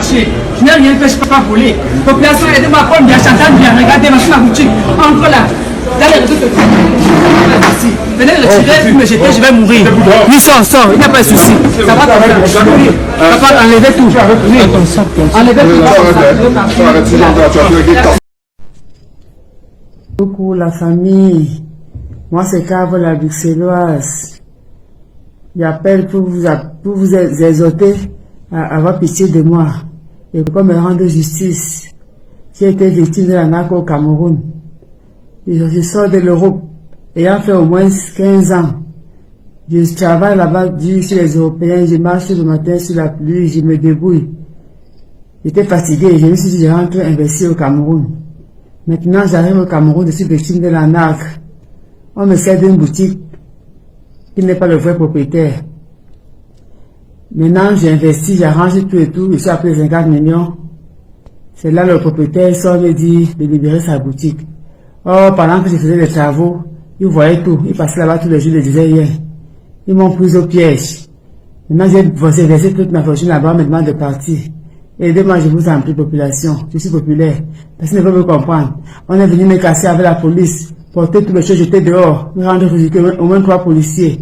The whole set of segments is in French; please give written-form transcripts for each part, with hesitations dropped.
marché. Je n'ai rien fait, je ne peux pas voler. Population, aidez-moi à prendre bien, j'entends bien. Regardez ma boutique. Entre là. Dans les réseaux sociaux. Venez retirer, vous me jetez, je vais mourir. Oui, sors, il n'y a pas de souci. Ça va comme ça. Papa, enlevez tout. Oui, enlevez tout. Beaucoup la famille. Moi, c'est Carve la bruxelloise. J'appelle pour vous exhorter à avoir pitié de moi et pour me rendre justice. J'ai été victime de la narco au Cameroun. Je sors de l'Europe ayant fait au moins 15 ans. Je travaille là-bas dur sur les Européens, je marche le matin sur la pluie, je me débrouille. J'étais fatigué, je me suis dit je rentre investir au Cameroun. Maintenant j'arrive au Cameroun, je suis victime de la narco. On me sert d'une boutique qui n'est pas le vrai propriétaire. Maintenant, j'ai investi, j'arrange tout et tout, je suis appelé 24 millions. C'est là le propriétaire sort me dit de libérer sa boutique. Oh, pendant que je faisais les travaux, ils voyaient tout, ils passaient là-bas tous les jours, ils disaient rien. Ils m'ont pris au piège. Maintenant, j'ai versé toute ma fortune là-bas, on me demande de partir. Aidez-moi, je vous en prie, population, je suis populaire. Personne ne veut me comprendre. On est venu me casser avec la police, porter toutes les choses, jeter dehors, me rendre ridicule, au moins 3 policiers.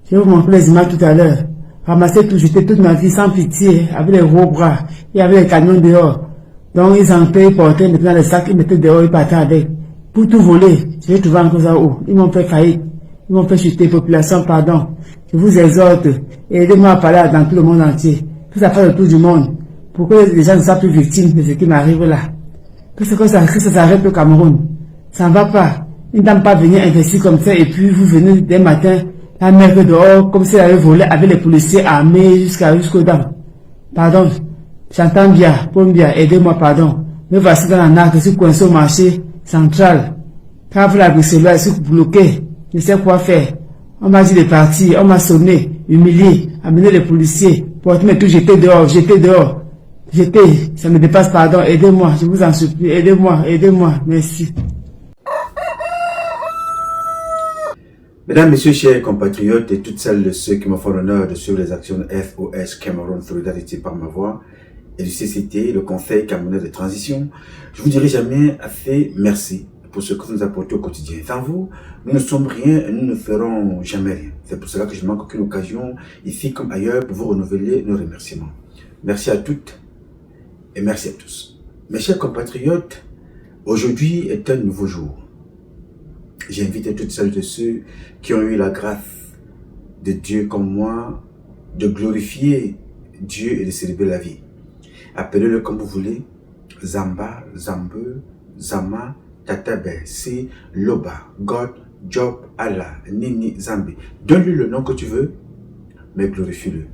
Je vais vous montrer les images tout à l'heure. Ramasser tout, jeter toute ma vie sans pitié, avec les gros bras, et avec les camions dehors. Donc ils entraient, ils portaient maintenant les sacs, ils mettaient dehors, ils partaient avec. Pour tout voler, je vais trouver encore ça où. Ils m'ont fait faillite, ils m'ont fait chuter, population, pardon. Je vous exhorte, aidez-moi à parler dans tout le monde entier. Que ça fasse le tour du monde. Pour que les gens ne soient plus victimes de ce qui m'arrive là. Que ça s'arrête au Cameroun. Ça ne va pas. Une dame pas venir investir comme ça et puis vous venez dès matin, la mère dehors, comme si elle avait volé avec les policiers armés jusqu'aux dents. Pardon, j'entends bien, aidez-moi, pardon. Me voici dans la narque, je suis coincé au marché central. Quand vous la bruxelloise, je suis bloqué, je ne sais quoi faire. On m'a dit de partir, on m'a sonné, humilié, amené les policiers, porter mes tout, jeter dehors, ça me dépasse, pardon, aidez-moi, je vous en supplie, aidez-moi, merci. Mesdames, Messieurs, chers compatriotes et toutes celles de ceux qui me font l'honneur de suivre les actions de FOS Cameroun Solidarité par ma voix et du CCT, le Conseil camerounais de transition, je vous dirai jamais assez merci pour ce que vous nous apportez au quotidien. Sans vous, nous ne sommes rien et nous ne ferons jamais rien. C'est pour cela que je ne manque aucune occasion, ici comme ailleurs, pour vous renouveler nos remerciements. Merci à toutes et merci à tous. Mes chers compatriotes, aujourd'hui est un nouveau jour. J'invite toutes celles de ceux qui ont eu la grâce de Dieu comme moi de glorifier Dieu et de célébrer la vie. Appelez-le comme vous voulez, Zamba, Zambe, Zama, Tatabe, Si, Loba, God, Job, Allah, Nini, Zambi. Donne-lui le nom que tu veux, mais glorifie-le.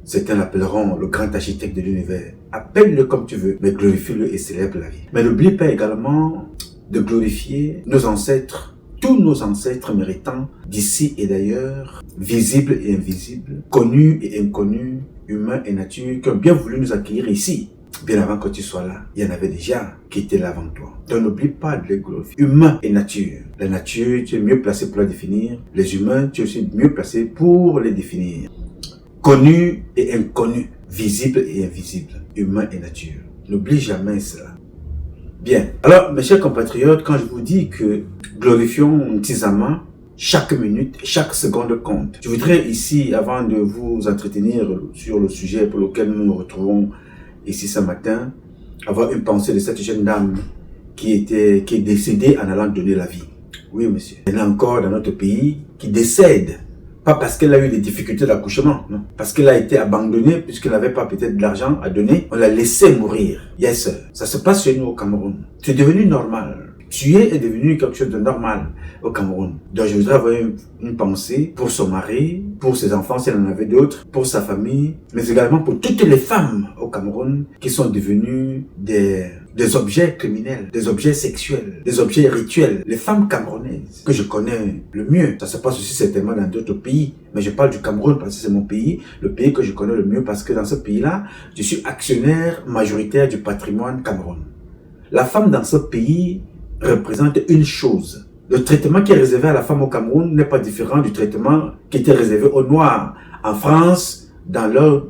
Certains l'appelleront le grand architecte de l'univers. Appelle-le comme tu veux, mais glorifie-le et célèbre la vie. Mais n'oublie pas également de glorifier nos ancêtres, tous nos ancêtres méritants d'ici et d'ailleurs, visibles et invisibles, connus et inconnus, humains et nature, qui ont bien voulu nous accueillir ici. Bien avant que tu sois là, il y en avait déjà qui étaient là avant toi. Donc n'oublie pas de les glorifier. Humains et nature. La nature, tu es mieux placé pour la définir. Les humains, tu es aussi mieux placé pour les définir. Connus et inconnus, visibles et invisibles, humains et nature. N'oublie jamais cela. Bien. Alors, mes chers compatriotes, quand je vous dis que glorifions Tizama, chaque minute, chaque seconde compte. Je voudrais ici, avant de vous entretenir sur le sujet pour lequel nous nous retrouvons ici ce matin, avoir une pensée de cette jeune dame qui est décédée en allant donner la vie. Oui, monsieur. Elle est encore dans notre pays qui décède. Pas parce qu'elle a eu des difficultés d'accouchement, non. Parce qu'elle a été abandonnée, puisqu'elle n'avait pas peut-être de l'argent à donner. On l'a laissée mourir. Yes, ça se passe chez nous au Cameroun. C'est devenu normal. Tuer est devenu quelque chose de normal au Cameroun. Donc je voudrais avoir une pensée pour son mari, pour ses enfants si elle en avait d'autres, pour sa famille, mais également pour toutes les femmes au Cameroun qui sont devenues des objets criminels, des objets sexuels, des objets rituels. Les femmes camerounaises que je connais le mieux, ça se passe aussi certainement dans d'autres pays, mais je parle du Cameroun parce que c'est mon pays, le pays que je connais le mieux parce que dans ce pays-là, je suis actionnaire majoritaire du patrimoine Cameroun. La femme dans ce pays représente une chose. Le traitement qui est réservé à la femme au Cameroun n'est pas différent du traitement qui était réservé aux Noirs en France dans leur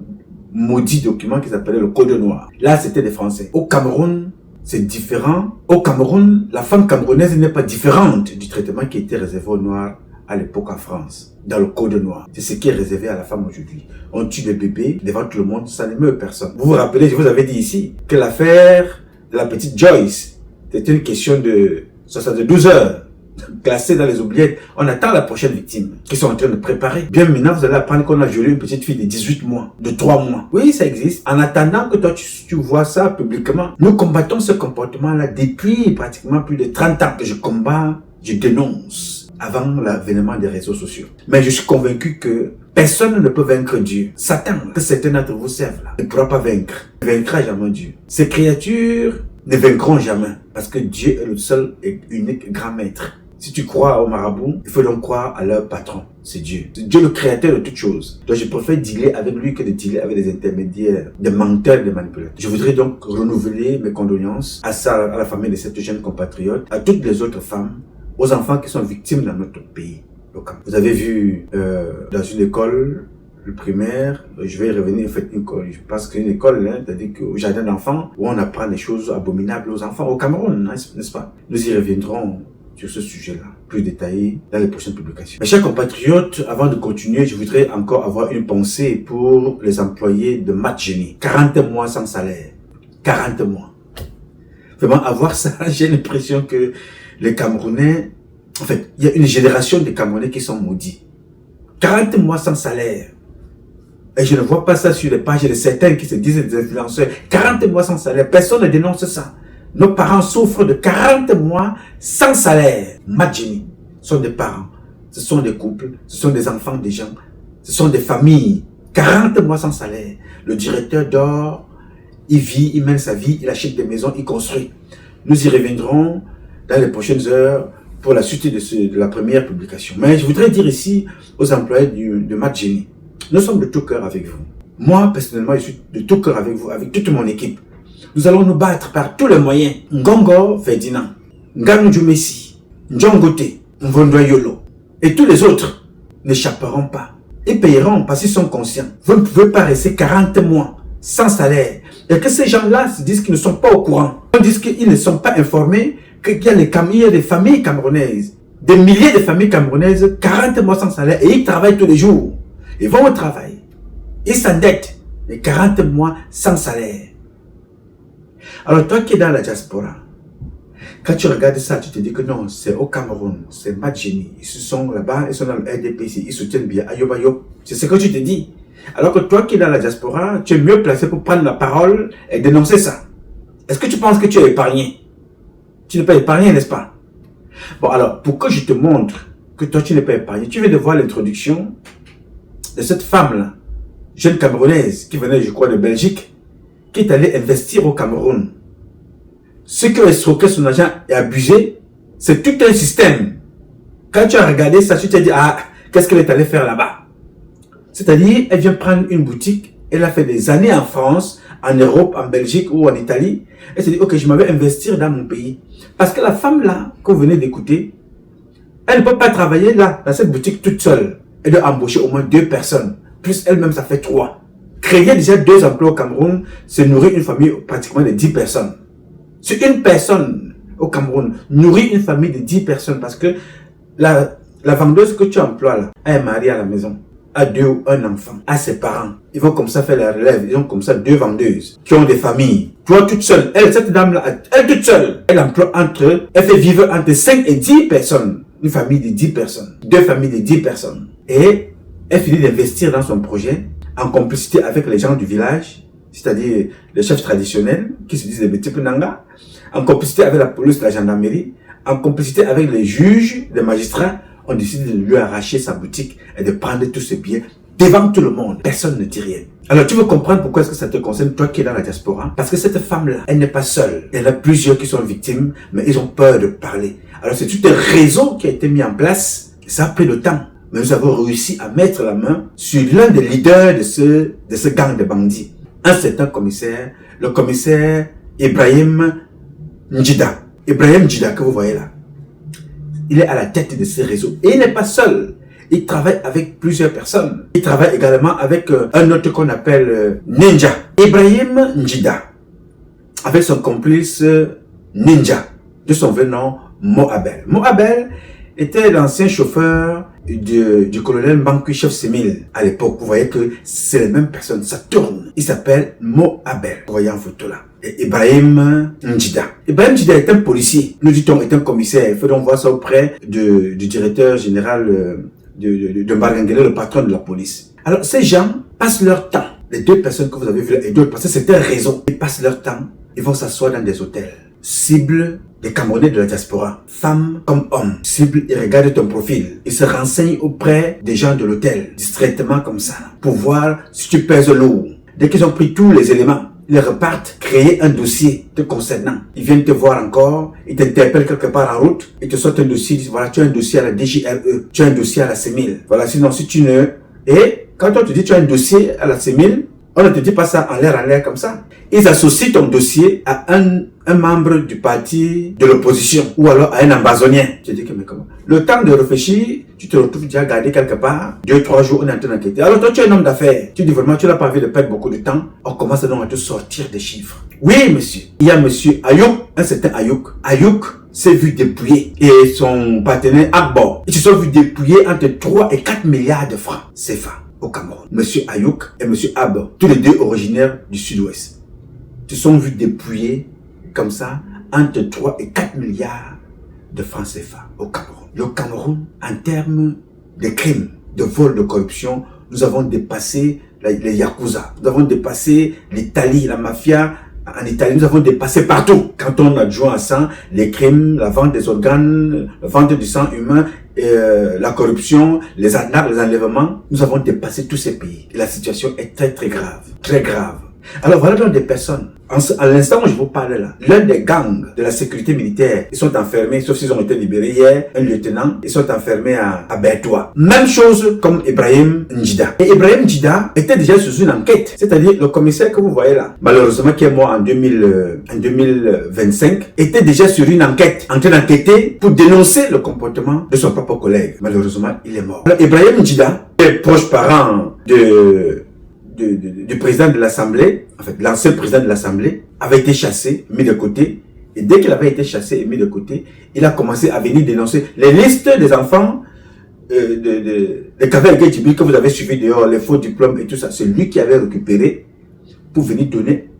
maudit document qui s'appelait le Code noir. Là, c'était des Français. Au Cameroun, c'est différent. Au Cameroun, la femme camerounaise n'est pas différente du traitement qui était réservé aux Noirs à l'époque en France, dans le Code noir. C'est ce qui est réservé à la femme aujourd'hui. On tue des bébés devant tout le monde, ça n'émeut personne. Vous vous rappelez, je vous avais dit ici, que l'affaire de la petite Joyce, c'était une question de 72 heures. Classé dans les oubliettes, on attend la prochaine victime qui sont en train de préparer. Bien maintenant, vous allez apprendre qu'on a violé une petite fille de 18 mois, de 3 mois. Oui, ça existe. En attendant que toi, tu vois ça publiquement, nous combattons ce comportement-là depuis pratiquement plus de 30 ans que je combats, je dénonce avant l'avènement des réseaux sociaux. Mais je suis convaincu que personne ne peut vaincre Dieu. Satan, que certains d'entre vous servent là, ne pourra pas vaincre. Ne vaincra jamais Dieu. Ces créatures ne vaincront jamais parce que Dieu est le seul et unique grand maître. Si tu crois au marabout, il faut donc croire à leur patron. C'est Dieu. C'est Dieu le créateur de toutes choses. Donc je préfère dealer avec lui que de dealer avec des intermédiaires, des menteurs, des manipulateurs. Je voudrais donc renouveler mes condoléances à la famille de cette jeune compatriote, à toutes les autres femmes, aux enfants qui sont victimes dans notre pays. Vous avez vu dans une école, le primaire, je vais y revenir, en fait, je pense qu'une école, hein, c'est-à-dire qu'au jardin d'enfants, où on apprend des choses abominables aux enfants au Cameroun, n'est-ce pas? Nous y reviendrons sur ce sujet-là, plus détaillé dans les prochaines publications. Mes chers compatriotes, avant de continuer, je voudrais encore avoir une pensée pour les employés de Matjeni. 40 mois sans salaire. 40 mois. Vraiment, avoir ça, j'ai l'impression que les Camerounais, en fait, il y a une génération de Camerounais qui sont maudits. 40 mois sans salaire. Et je ne vois pas ça sur les pages de certains qui se disent des influenceurs. 40 mois sans salaire. Personne ne dénonce ça. Nos parents souffrent de 40 mois sans salaire. Matjeni sont des parents. Ce sont des couples. Ce sont des enfants des gens. Ce sont des familles. 40 mois sans salaire. Le directeur dort. Il vit, il mène sa vie. Il achète des maisons, il construit. Nous y reviendrons dans les prochaines heures pour la suite de la première publication. Mais je voudrais dire ici aux employés de Matjeni, nous sommes de tout cœur avec vous. Moi, personnellement, je suis de tout cœur avec vous, avec toute mon équipe. Nous allons nous battre par tous les moyens. Ngongo Ferdinand, Nganou Messi, Ndjongote, Mvondoyolo et tous les autres n'échapperont pas. Ils payeront parce qu'ils sont conscients. Vous ne pouvez pas rester 40 mois sans salaire. Et que ces gens-là se disent qu'ils ne sont pas au courant. Ils disent qu'ils ne sont pas informés qu'il y a des familles camerounaises, des milliers de familles camerounaises, 40 mois sans salaire et ils travaillent tous les jours. Ils vont au travail. Ils s'endettent. Mais 40 mois sans salaire. Alors toi qui es dans la diaspora, quand tu regardes ça, tu te dis que non, c'est au Cameroun, c'est Matjeni. Ils sont là-bas, ils sont dans le RDPC, ils soutiennent bien Ayobayo. C'est ce que tu te dis. Alors que toi qui es dans la diaspora, tu es mieux placé pour prendre la parole et dénoncer ça. Est-ce que tu penses que tu es épargné? Tu n'es pas épargné, n'est-ce pas? Bon alors, pour que je te montre que toi tu n'es pas épargné, tu viens de voir l'introduction de cette femme-là, jeune Camerounaise, qui venait, je crois, de Belgique, qui est allée investir au Cameroun. Ce qui a escroqué son argent et abusé, c'est tout un système. Quand tu as regardé ça, tu t'es dit, ah, qu'est-ce qu'elle est allée faire là-bas? C'est-à-dire, elle vient prendre une boutique, elle a fait des années en France, en Europe, en Belgique ou en Italie. Elle s'est dit, ok, je m'avais investir dans mon pays. Parce que la femme là, que vous venez d'écouter, elle ne peut pas travailler là, dans cette boutique toute seule. Elle doit embaucher au moins 2 personnes. Plus elle-même, ça fait 3. Créer déjà 2 emplois au Cameroun, c'est nourrir une famille pratiquement de 10 personnes. Si une personne au Cameroun nourrit une famille de 10 personnes, parce que la vendeuse que tu emploies là, elle est mariée à la maison, a 2 ou 1 enfant, a ses parents. Ils vont comme ça faire la relève. Ils ont comme ça 2 vendeuses qui ont des familles. Toi toute seule, elle, cette dame-là, elle toute seule, elle emploie elle fait vivre entre 5 et 10 personnes. Une famille de 10 personnes. 2 familles de 10 personnes. Et elle finit d'investir dans son projet en complicité avec les gens du village, c'est-à-dire les chefs traditionnels qui se disent des petits Nanga, en complicité avec la police, la gendarmerie, en complicité avec les juges, les magistrats, on décide de lui arracher sa boutique et de prendre tous ses biens devant tout le monde. Personne ne dit rien. Alors tu veux comprendre pourquoi est-ce que ça te concerne, toi qui es dans la diaspora? Parce que cette femme-là, elle n'est pas seule. Il y en a plusieurs qui sont victimes, mais ils ont peur de parler. Alors c'est tout un réseau qui a été mis en place. Ça a pris le temps. Mais nous avons réussi à mettre la main sur l'un des leaders de ce gang de bandits. Un certain commissaire, le commissaire Ibrahim Ndjida. Ibrahim Ndjida que vous voyez là. Il est à la tête de ce réseau. Et il n'est pas seul. Il travaille avec plusieurs personnes. Il travaille également avec un autre qu'on appelle Ninja. Ibrahim Njida, avec son complice Ninja, de son vrai nom Mo Abel. Mo Abel était l'ancien chauffeur du colonel Mbankwi Chef Semil à l'époque. Vous voyez que c'est les mêmes personnes, ça tourne. Il s'appelle Mo Abel. Vous voyez en photo là. Et Ibrahim Njida. Ibrahim Njida est un policier. Nous dit-on est un commissaire. Il faut donc voir ça auprès du directeur général de Mbargangele, le patron de la police. Alors ces gens passent leur temps. Les deux personnes que vous avez vues là et d'autres, parce que c'est un réseau. Ils passent leur temps. Ils vont s'asseoir dans des hôtels. Cible des Camerounais de la diaspora, femmes comme hommes. Cible, ils regardent ton profil. Ils se renseignent auprès des gens de l'hôtel, distraitement comme ça, pour voir si tu pèses lourd. Dès qu'ils ont pris tous les éléments, ils repartent créer un dossier te concernant. Ils viennent te voir encore, ils t'interpellent quelque part en route, ils te sortent un dossier, ils disent voilà, tu as un dossier à la DGRE, tu as un dossier à la CEMIL. Voilà, sinon si tu ne... Et quand on te dit tu as un dossier à la CEMIL, on ne te dit pas ça en l'air comme ça. Ils associent ton dossier à un membre du parti de l'opposition ou alors à un ambazonien. Je dis que mais comment? Le temps de réfléchir, tu te retrouves déjà gardé quelque part, 2-3 jours, on est en train d'enquêter. Alors toi, tu es un homme d'affaires. Tu dis vraiment, tu n'as pas envie de perdre beaucoup de temps. On commence donc à te sortir des chiffres. Oui, monsieur. Il y a monsieur Ayouk, un certain Ayouk. Ayouk s'est vu dépouiller et son partenaire Akbo. Ils se sont vu dépouiller entre 3 et 4 milliards de francs CFA. Au Cameroun. Monsieur Ayouk et monsieur Ab, tous les deux originaires du sud-ouest, se sont vus dépouiller comme ça entre 3 et 4 milliards de francs CFA au Cameroun. Le Cameroun, en termes de crimes, de vol, de corruption, nous avons dépassé les Yakuza, nous avons dépassé l'Italie, la mafia. En Italie, nous avons dépassé partout. Quand on adjoint à ça les crimes, la vente des organes, la vente du sang humain, la corruption, les arnaques, les enlèvements, nous avons dépassé tous ces pays. Et la situation est très très grave. Très grave. Alors voilà donc des personnes. À l'instant où je vous parle là, l'un des gangs de la sécurité militaire, ils sont enfermés, sauf s'ils ont été libérés hier, un lieutenant, ils sont enfermés à Bertoua. Même chose comme Ibrahim Njida. Et Ibrahim Njida était déjà sous une enquête. C'est-à-dire le commissaire que vous voyez là, malheureusement qui est mort en 2025, était déjà sur une enquête, en train d'enquêter pour dénoncer le comportement de son propre collègue. Malheureusement, il est mort. Alors, Ibrahim Njida est proche parent du président de l'Assemblée, en fait, l'ancien président de l'Assemblée, avait été chassé, mis de côté. Et dès qu'il avait été chassé et mis de côté, il a commencé à venir dénoncer les listes des enfants de Kaveh Djibril que vous avez suivi dehors, les faux diplômes et tout ça. C'est lui qui avait récupéré pour venir donner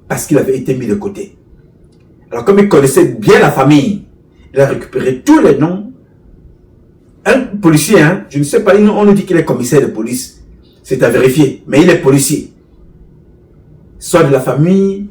parce qu'il avait été mis de côté. Alors, comme il connaissait bien la famille, il a récupéré tous les noms. Un policier, hein, je ne sais pas, on nous dit qu'il est commissaire de police. C'est à vérifier, mais il est policier. Soit de la famille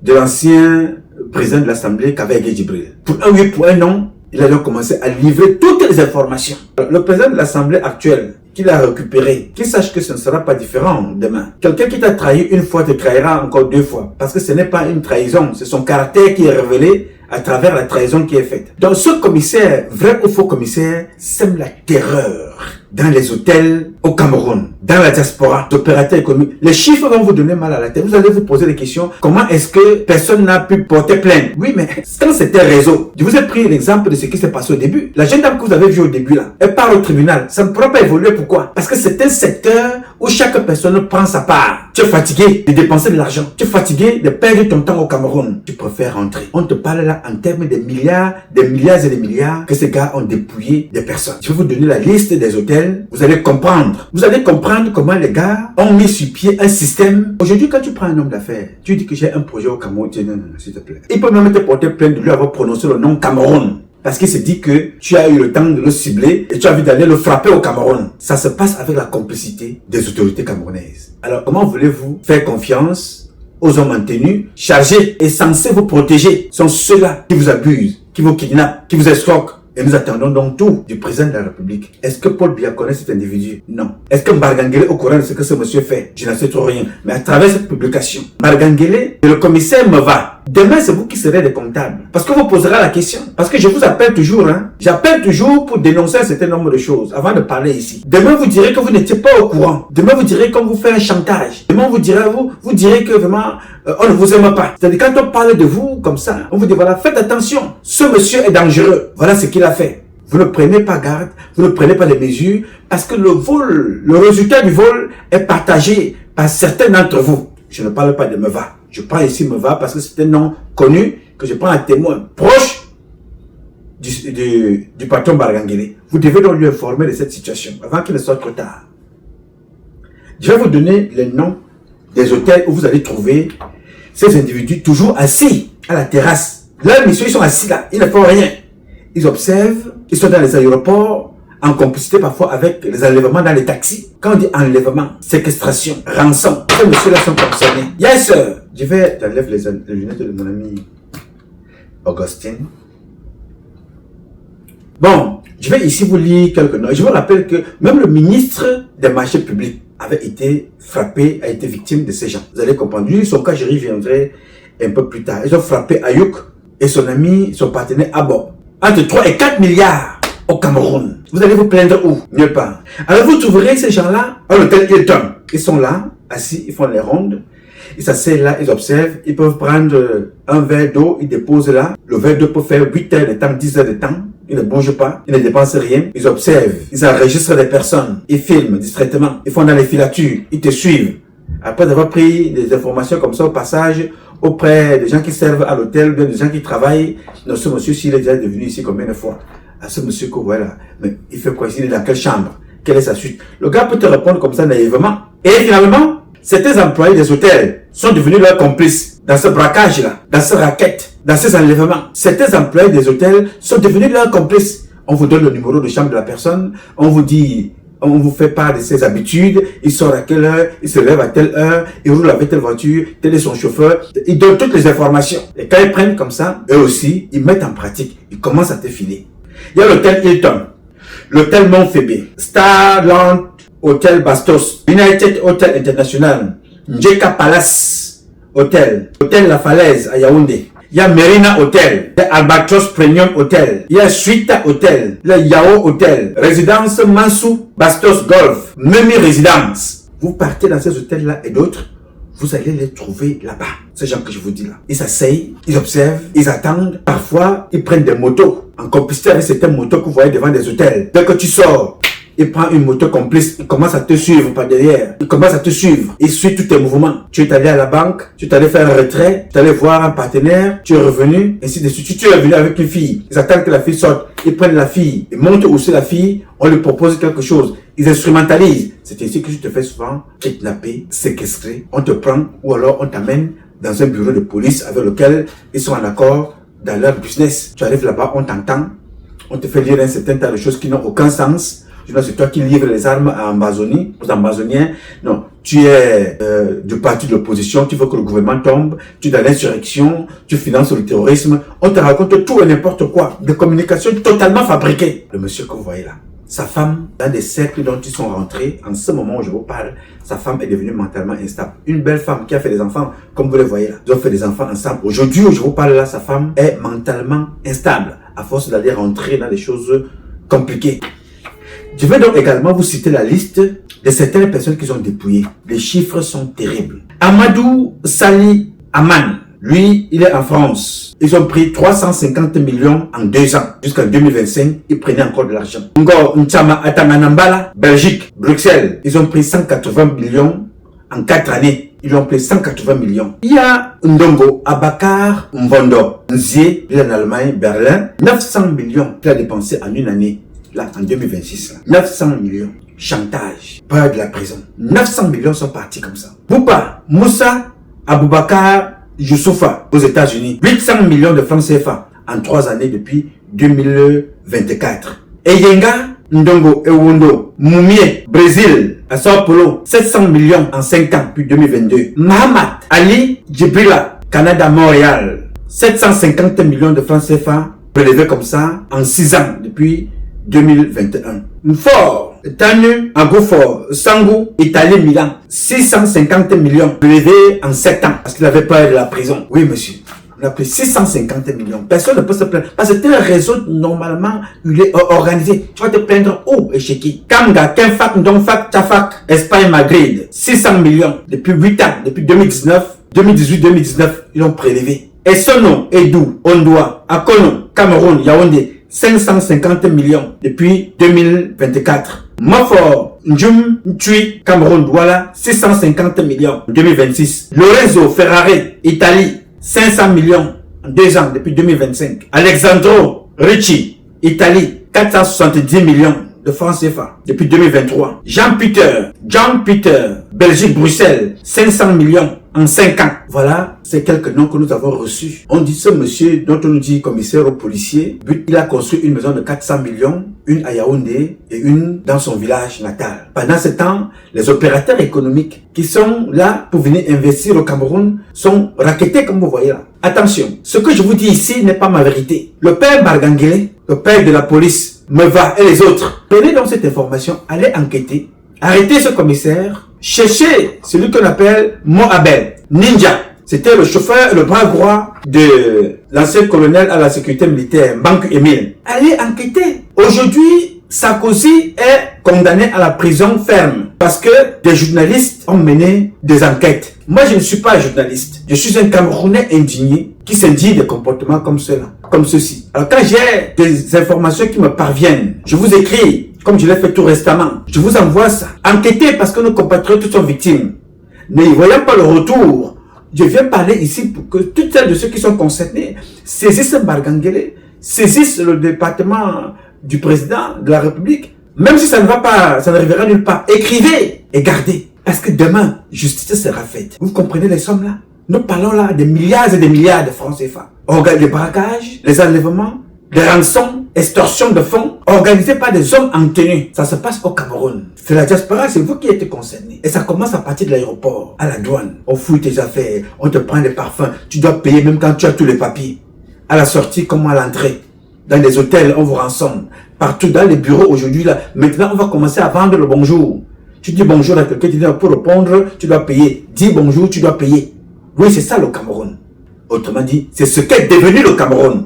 de l'ancien président de l'Assemblée, Kaveh Djibril. Pour un oui, pour un non, il a donc commencé à livrer toutes les informations. Le président de l'Assemblée actuelle, qu'il a récupéré, qu'il sache que ce ne sera pas différent demain. Quelqu'un qui t'a trahi une fois te trahira encore 2 fois. Parce que ce n'est pas une trahison, c'est son caractère qui est révélé à travers la trahison qui est faite. Donc ce commissaire, vrai ou faux commissaire, sème la terreur dans les hôtels au Cameroun, dans la diaspora, d'opérateurs économiques. Les chiffres vont vous donner mal à la tête. Vous allez vous poser des questions. Comment est-ce que personne n'a pu porter plainte? Oui, mais quand c'était réseau, je vous ai pris l'exemple de ce qui s'est passé au début. La jeune dame que vous avez vue au début là, elle part au tribunal. Ça ne pourra pas évoluer. Pourquoi? Parce que c'est un secteur où chaque personne prend sa part. Tu es fatigué de dépenser de l'argent. Tu es fatigué de perdre ton temps au Cameroun. Tu préfères rentrer. On te parle là en termes de milliards et des milliards que ces gars ont dépouillé des personnes. Je vais vous donner la liste des hôtels. Vous allez comprendre. Vous allez comprendre comment les gars ont mis sur pied un système. Aujourd'hui, quand tu prends un homme d'affaires, tu dis que j'ai un projet au Cameroun. Tu dis non, s'il te plaît. Il peut même te porter plainte de lui avoir prononcé le nom Cameroun. Parce qu'il se dit que tu as eu le temps de le cibler et tu as envie d'aller le frapper au Cameroun. Ça se passe avec la complicité des autorités camerounaises. Alors, comment voulez-vous faire confiance aux hommes en tenue, chargés et censés vous protéger? Ce sont ceux-là qui vous abusent, qui vous kidnappent, qui vous escroquent. Et nous attendons donc tout du président de la République. Est-ce que Paul Biya connaît cet individu? Non. Est-ce que Mbargangele est au courant de ce que ce monsieur fait? Je n'en sais trop rien. Mais à travers cette publication, Mbargangele et le commissaire Meva, demain c'est vous qui serez des comptables. Parce que vous poserez la question. Parce que je vous appelle toujours, hein. J'appelle toujours pour dénoncer un certain nombre de choses avant de parler ici. Demain vous direz que vous n'étiez pas au courant. Demain vous direz qu'on vous fait un chantage. Demain vous direz que vraiment on ne vous aime pas. C'est-à-dire quand on parle de vous comme ça, on vous dit voilà, faites attention. Ce monsieur est dangereux. Voilà ce qu'il a fait. Vous ne prenez pas garde, vous ne prenez pas les mesures, parce que le vol, le résultat du vol est partagé par certains d'entre vous. Je ne parle pas de Meva. Je parle ici Meva parce que c'est un nom connu, que je prends un témoin proche du patron Bargangele. Vous devez donc lui informer de cette situation, avant qu'il ne soit trop tard. Je vais vous donner les noms des hôtels où vous allez trouver ces individus toujours assis à la terrasse. Là, messieurs, ils sont assis là, ils ne font rien. Ils observent, ils sont dans les aéroports, en complicité parfois avec les enlèvements dans les taxis. Quand on dit enlèvement, séquestration, rançon, ces messieurs-là sont concernés. Yes, sir. J'enlève les lunettes de mon ami Augustine. Bon, je vais ici vous lire quelques noms. Je vous rappelle que même le ministre des marchés publics avait été frappé, a été victime de ces gens. Vous allez comprendre. Lui, son cas, je reviendrai un peu plus tard. Ils ont frappé Ayouk et son ami, son partenaire Abo. Entre 3 et 4 milliards au Cameroun. Vous allez vous plaindre où? Nulle part. Alors vous trouverez ces gens-là à l'hôtel Hilton. Ils sont là, assis, ils font les rondes. Ils s'asseyent là, ils observent. Ils peuvent prendre un verre d'eau, ils déposent là. Le verre d'eau peut faire 8 heures de temps, 10 heures de temps. Ils ne bougent pas, ils ne dépensent rien. Ils observent, ils enregistrent des personnes. Ils filment distraitement. Ils font dans les filatures, ils te suivent. Après avoir pris des informations comme ça au passage, auprès des gens qui servent à l'hôtel, bien des gens qui travaillent. Non, ce monsieur, s'il est déjà devenu ici combien de fois? À ce monsieur que voilà, mais il fait quoi ici? Il est dans quelle chambre? Quelle est sa suite? Le gars peut te répondre comme ça naïvement. Et finalement, certains employés des hôtels sont devenus leurs complices dans ce braquage-là, dans ce racket, dans ces enlèvements. Certains employés des hôtels sont devenus leurs complices. On vous donne le numéro de chambre de la personne, on vous dit, on vous fait part de ses habitudes, il sort à quelle heure, il se lève à telle heure, il roule avec telle voiture, tel est son chauffeur, ils donnent toutes les informations. Et quand ils prennent comme ça, eux aussi, ils mettent en pratique, ils commencent à te filer. Il y a l'hôtel Hilton, l'hôtel Montphébé, Starland Hotel Bastos, United Hotel International, Njeka Palace Hotel, Hôtel La Falaise à Yaoundé. Il y a Merina Hotel, il y a Albatros Premium Hotel, il y a Suita Hotel, il y a Yao Hotel, Résidence Mansou, Bastos Golf, Memi Résidence. Vous partez dans ces hôtels-là et d'autres, vous allez les trouver là-bas. Ces gens que je vous dis là. Ils s'asseyent, ils observent, ils attendent. Parfois, ils prennent des motos. En complicité avec certaines motos que vous voyez devant des hôtels. Dès que tu sors, il prend une moto complice, il commence à te suivre par derrière. Il commence à te suivre. Il suit tous tes mouvements. Tu es allé à la banque, tu es allé faire un retrait, tu es allé voir un partenaire, tu es revenu, ainsi de suite. Tu es revenu avec une fille. Ils attendent que la fille sorte. Ils prennent la fille. Ils montent aussi la fille. On lui propose quelque chose. Ils instrumentalisent. C'est ainsi que tu te fais souvent kidnapper, séquestrer. On te prend ou alors on t'amène dans un bureau de police avec lequel ils sont en accord dans leur business. Tu arrives là-bas, on t'entend. On te fait lire un certain tas de choses qui n'ont aucun sens. C'est toi qui livres les armes à Ambazonie, aux Ambazoniens. Non, tu es du parti de l'opposition, tu veux que le gouvernement tombe, tu es dans l'insurrection, tu finances le terrorisme. On te raconte tout et n'importe quoi. Des communications totalement fabriquées. Le monsieur que vous voyez là, sa femme, dans des cercles dont ils sont rentrés, en ce moment où je vous parle, sa femme est devenue mentalement instable. Une belle femme qui a fait des enfants, comme vous les voyez là. Ils ont fait des enfants ensemble. Aujourd'hui où je vous parle là, sa femme est mentalement instable, à force d'aller rentrer dans des choses compliquées. Je vais donc également vous citer la liste de certaines personnes qui sont dépouillées. Les chiffres sont terribles. Amadou Sali Aman, lui, il est en France. Ils ont pris 350 millions en 2 ans. Jusqu'en 2025, ils prenaient encore de l'argent. Ngor Nchama Atamanambala, Belgique, Bruxelles, ils ont pris 180 millions en 4 années. Ils ont pris 180 millions. Il y a Ndongo Abakar Mvondo, Nzie, il est en Allemagne, Berlin, 900 millions qu'il a dépensé en une année. Là, en 2026, là. 900 millions. Chantage. Peur de la prison. 900 millions sont partis comme ça. Bouba, Moussa, Aboubakar, Youssoufa, aux États-Unis. 800 millions de francs CFA en 3 années depuis 2024. Eyenga, Ndongo, Ewundo, Moumie, Brésil, à Sao Paulo. 700 millions en 5 ans depuis 2022. Mahamat, Ali, Djibrila, Canada, Montréal. 750 millions de francs CFA prélevés comme ça en 6 ans depuis 2021. Fort, Tanu, Agofort, Sangou, Italie, Milan. 650 millions prélevés en 7 ans parce qu'il avait peur de la prison. Oui, monsieur. On a pris 650 millions. Personne ne peut se plaindre. Parce que c'est un réseau normalement il est organisé. Tu vas te plaindre où, Echeki? Kamga, Kenfak, Ndongfak, Tafak, Espagne, Madrid. 600 millions depuis 8 ans. Depuis 2019, 2018-2019, ils ont prélevé. Essono, Edou, Ondoa, Akono, Cameroun, Yaoundé. 550 millions depuis 2024. Mofor Ndjoum Ntui Cameroun, voilà 650 millions en 2026. Lorenzo Ferrari Italie, 500 millions en 2 ans depuis 2025. Alexandro Ricci Italie, 470 millions de francs CFA depuis 2023. John Peter Belgique Bruxelles, 500 millions en 5 ans. Voilà, c'est quelques noms que nous avons reçus. On dit ce monsieur dont on nous dit commissaire aux policiers, il a construit une maison de 400 millions, une à Yaoundé et une dans son village natal. Pendant ce temps, les opérateurs économiques qui sont là pour venir investir au Cameroun sont rackettés comme vous voyez là. Attention, ce que je vous dis ici n'est pas ma vérité. Le père Barganguele, le père de la police, Meva et les autres, prenez donc cette information, allez enquêter, arrêtez ce commissaire, cherchez celui qu'on appelle Moabel Ninja. C'était le chauffeur et le bras droit de l'ancien colonel à la sécurité militaire, Banque Emile. Allez enquêter. Aujourd'hui, Sarkozy est condamné à la prison ferme parce que des journalistes ont mené des enquêtes. Moi, je ne suis pas un journaliste. Je suis un Camerounais indigné qui s'indigne des comportements comme ceux-là, comme ceux-ci. Alors quand j'ai des informations qui me parviennent, je vous écris, comme je l'ai fait tout récemment. Je vous envoie ça. Enquêtez parce que nos compatriotes sont victimes. Ne voyant pas le retour, je viens parler ici pour que toutes celles de ceux qui sont concernés saisissent Barganguele, saisissent le département du président de la République. Même si ça ne va pas, ça n'arrivera nulle part. Écrivez et gardez. Parce que demain, justice sera faite. Vous comprenez les sommes là? Nous parlons là de milliards et des milliards de francs CFA. Les braquages, les enlèvements, les rançons, extorsion de fonds, organisés par des hommes en tenue. Ça se passe au Cameroun. C'est la diaspora, c'est vous qui êtes concernés. Et ça commence à partir de l'aéroport, à la douane. On fouille tes affaires, on te prend des parfums. Tu dois payer même quand tu as tous les papiers. À la sortie comme à l'entrée. Dans les hôtels, on vous rançonne. Partout dans les bureaux aujourd'hui, là. Maintenant, on va commencer à vendre le bonjour. Tu dis bonjour à quelqu'un, tu dis pour répondre, tu dois payer. Dis bonjour, tu dois payer. Oui, c'est ça le Cameroun. Autrement dit, c'est ce qu'est devenu le Cameroun.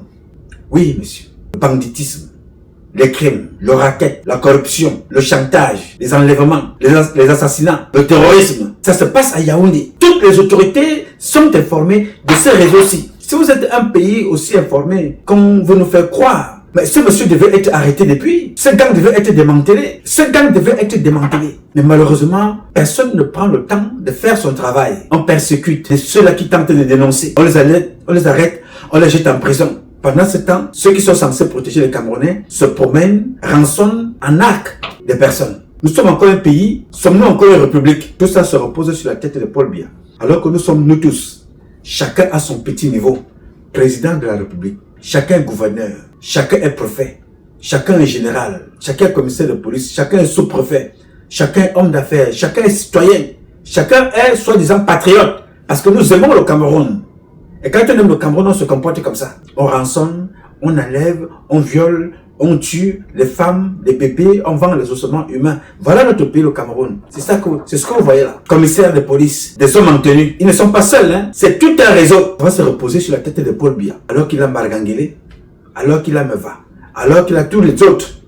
Oui, monsieur. Le banditisme, les crimes, le racket, la corruption, le chantage, les enlèvements, les assassinats, le terrorisme. Ça se passe à Yaoundé. Toutes les autorités sont informées de ces réseaux-ci. Si vous êtes un pays aussi informé qu'on veut nous faire croire, mais ce monsieur devait être arrêté depuis. Ce gang devait être démantelé. Ce gang devait être démantelé. Mais malheureusement, personne ne prend le temps de faire son travail. On persécute ceux-là qui tentent de dénoncer. On les arrête, on les jette en prison. Pendant ce temps, ceux qui sont censés protéger les Camerounais se promènent, rançonnent en arc des personnes. Nous sommes encore un pays, sommes-nous encore une république? Tout ça se repose sur la tête de Paul Biya. Alors que nous sommes nous tous, chacun à son petit niveau, président de la République, chacun est gouverneur, chacun est préfet, chacun est général, chacun est commissaire de police, chacun est sous-préfet, chacun est homme d'affaires, chacun est citoyen, chacun est soi-disant patriote, parce que nous aimons le Cameroun. Et quand on aime le Cameroun, on se comporte comme ça. On rançonne, on enlève, on viole, on tue les femmes, les bébés, on vend les ossements humains. Voilà notre pays, le Cameroun. C'est ça que, c'est ce que vous voyez là. Commissaire de police, des hommes en tenue. Ils ne sont pas seuls, hein. C'est tout un réseau. On va se reposer sur la tête de Paul Biya. Alors qu'il a Barganguele, alors qu'il a Meva, alors qu'il a tous les autres.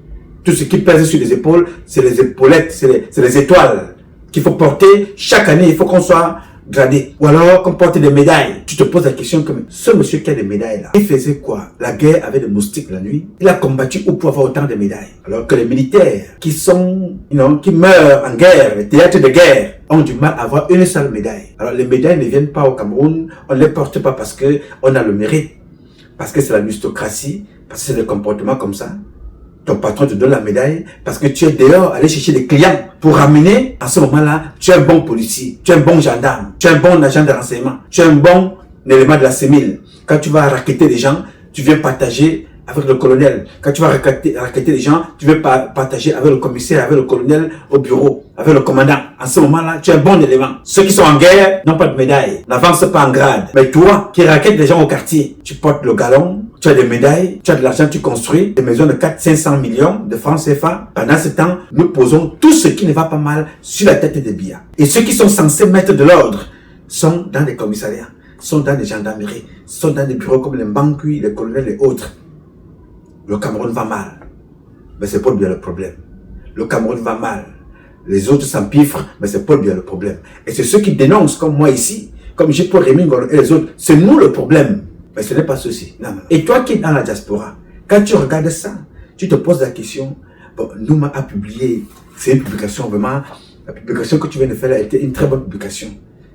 Tout ce qui pèse sur les épaules, c'est les épaulettes, c'est les étoiles qu'il faut porter. Chaque année, il faut qu'on soit gradé. Ou alors qu'on porte des médailles. Tu te poses la question comme ce monsieur qui a des médailles là, il faisait quoi? La guerre avec des moustiques la nuit. Il a combattu où pour avoir autant de médailles. Alors que les militaires qui sont, qui meurent en guerre, les théâtres de guerre, ont du mal à avoir une seule médaille. Alors les médailles ne viennent pas au Cameroun, on ne les porte pas parce que on a le mérite, parce que c'est la aristocratie, parce que c'est le comportement comme ça. Ton patron te donne la médaille parce que tu es dehors aller chercher des clients pour ramener. En ce moment-là, tu es un bon policier, tu es un bon gendarme, tu es un bon agent de renseignement, tu es un bon élément de la CEMIL. Quand tu vas racketter les gens, tu viens partager avec le colonel. Quand tu vas racketter les gens, tu viens partager avec le commissaire, avec le colonel au bureau, avec le commandant. En ce moment-là, tu es un bon élément. Ceux qui sont en guerre n'ont pas de médaille, n'avancent pas en grade. Mais toi, qui rackettes les gens au quartier, tu portes le galon, tu as des médailles, tu as de l'argent, tu construis des maisons de 400-500 millions de francs CFA. Pendant ce temps, nous posons tout ce qui ne va pas mal sur la tête des Biya. Et ceux qui sont censés mettre de l'ordre sont dans les commissariats, sont dans les gendarmeries, sont dans des bureaux comme les Bankui, les colonels et autres. Le Cameroun va mal. Mais c'est Paul Biya le problème. Le Cameroun va mal. Les autres s'empiffrent, mais c'est Paul Biya le problème. Et c'est ceux qui dénoncent, comme moi ici, comme J-Paul Rémy et les autres, c'est nous le problème. Mais ce n'est pas ceci. Non. Et toi qui es dans la diaspora, Quand tu regardes ça, tu te poses la question, bon, Nouma a publié, c'est une publication vraiment, la publication que tu viens de faire là était une très bonne publication.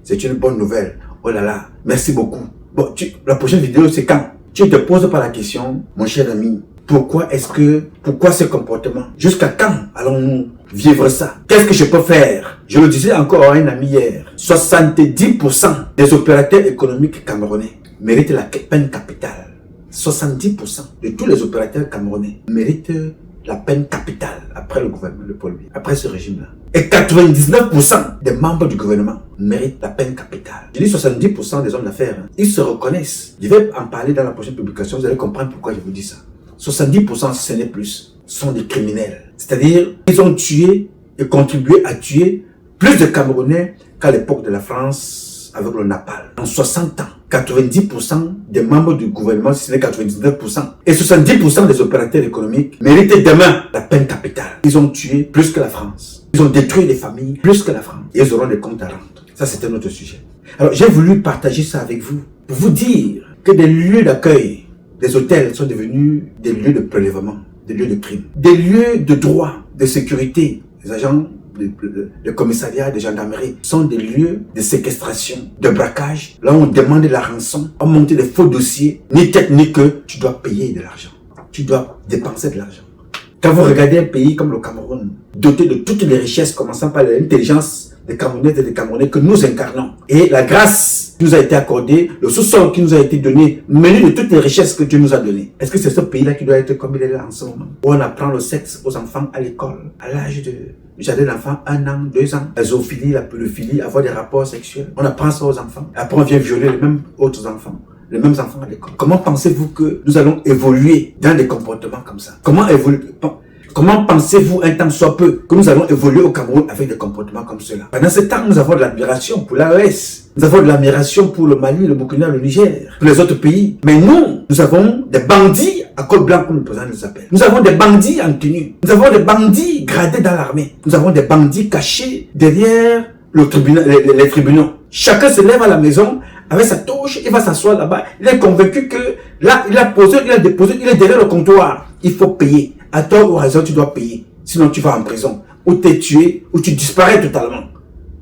C'est une bonne nouvelle. Oh là là, merci beaucoup. Bon, la prochaine vidéo, c'est quand? Tu te poses pas la question, mon cher ami, pourquoi ce comportement? Jusqu'à quand allons-nous vivre ça? Qu'est-ce que je peux faire? Je le disais encore à un ami hier, 70% des opérateurs économiques camerounais méritent la peine capitale. 70% de tous les opérateurs camerounais méritent la peine capitale après le gouvernement de Paul Biya, après ce régime-là. Et 99% des membres du gouvernement méritent la peine capitale. Je dis 70% des hommes d'affaires, hein, ils se reconnaissent. Je vais en parler dans la prochaine publication, vous allez comprendre pourquoi je vous dis ça. 70%, si ce n'est plus, sont des criminels. C'est-à-dire, ils ont tué et contribué à tuer plus de Camerounais qu'à l'époque de la France avec le napalm. En 60 ans, 90% des membres du gouvernement, si ce n'est 99%, et 70% des opérateurs économiques méritent demain la peine capitale. Ils ont tué plus que la France. Ils ont détruit les familles plus que la France. Et ils auront des comptes à rendre. Ça, c'est un autre sujet. Alors, j'ai voulu partager ça avec vous pour vous dire que des lieux d'accueil, des hôtels sont devenus des lieux de prélèvement, des lieux de crime, des lieux de droit, de sécurité. Les agents de commissariat, de gendarmerie sont des lieux de séquestration, de braquage. Là, on demande de la rançon, on monte des faux dossiers, ni tête ni queue. Tu dois payer de l'argent. Tu dois dépenser de l'argent. Quand vous regardez un pays comme le Cameroun, doté de toutes les richesses, commençant par l'intelligence des Camerounaises et des Camerounais que nous incarnons, et la grâce qui nous a été accordée, le sous-sol qui nous a été donné, menu de toutes les richesses que Dieu nous a données. Est-ce que c'est ce pays-là qui doit être comme il est là en ce moment? Où on apprend le sexe aux enfants à l'école, à l'âge de jardin d'enfants, 1 an, 2 ans, la zoophilie, la pédophilie, avoir des rapports sexuels. On apprend ça aux enfants. Après, on vient violer les mêmes autres enfants. Les mêmes enfants à l'école. Comment pensez-vous que nous allons évoluer dans des comportements comme ça? Comment pensez-vous un temps soit peu que nous allons évoluer au Cameroun avec des comportements comme cela? Pendant ce temps, nous avons de l'admiration pour l'AES. Nous avons de l'admiration pour le Mali, le Burkina, le Niger, pour les autres pays. Mais nous avons des bandits à col blanc, comme le président nous appelle. Nous avons des bandits en tenue. Nous avons des bandits gradés dans l'armée. Nous avons des bandits cachés derrière le tribunal, les tribunaux. Chacun se lève à la maison avec sa touche, il va s'asseoir là-bas. Il est convaincu que là, il a déposé, il est derrière le comptoir. Il faut payer. À tort ou à raison, tu dois payer. Sinon, tu vas en prison. Ou tu es tué, ou tu disparais totalement.